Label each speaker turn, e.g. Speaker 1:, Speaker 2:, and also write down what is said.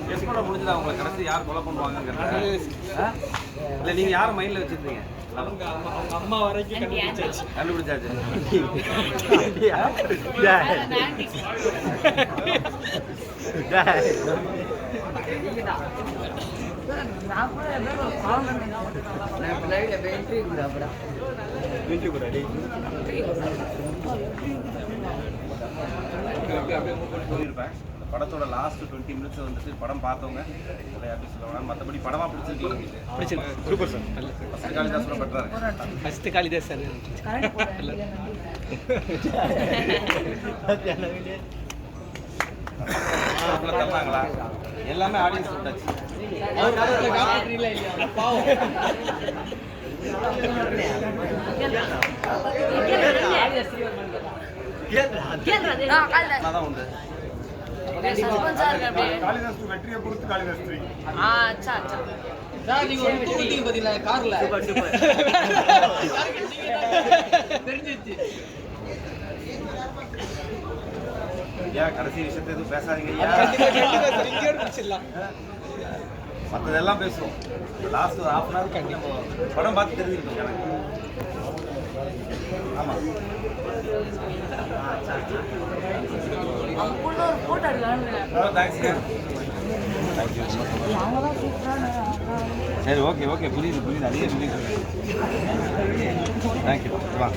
Speaker 1: Guess பண்ண முடிஞ்சதா உங்களை கடைசி யார் கொலை பண்ணுவாங்கங்கிறத? இல்லை நீங்கள் யாரை மைண்டில் வச்சுருந்தீங்க?
Speaker 2: அம்மா வரைக்கும்
Speaker 1: கண்டுபிடிச்சாச்சு. சொல்லியிருப்பேன் படத்தோட லாஸ்ட் 20 மினிட்ஸ் வந்துட்டு படம் பார்த்தவங்க யாருக்கும் சொல்லுவாங்க. மற்றபடி படமாக பிடிச்சிருக்கு.
Speaker 2: Super sir.
Speaker 1: ஃபஸ்ட்டு காளிதாஸ் கூட பெட்டராக இருக்கு.
Speaker 2: ஃபஸ்ட்டு காளிதாஸ் சார்
Speaker 1: தந்தாங்களா? எல்லாமே ஆடியன்ஸ் விட்டாச்சு. தான் உண்டு.
Speaker 3: காளிதாஸ் வெற்றியை பொறுத்து காளிதாஸ் 3.
Speaker 4: அச்சா அச்சா
Speaker 2: சார் நீங்க ஒரு தூக்கிட்டீங்க பாத்தீங்களா கார்ல தெரிஞ்சிச்சு.
Speaker 1: ஏன் கடைசி விஷயத்தை எதுவும் பேசாதீங்க ஐயா. மற்றதெல்லாம் பேசுவோம். லாஸ்ட் ஒரு ஹாஃப் அன் ஹவர் கண்டிப்பாக படம் பார்த்து தெரிஞ்சுக்கிட்டோம் எனக்கு. ஆமாம் சரி ஓகே புரியுது அதே புரியுது. தேங்க்யூ வா.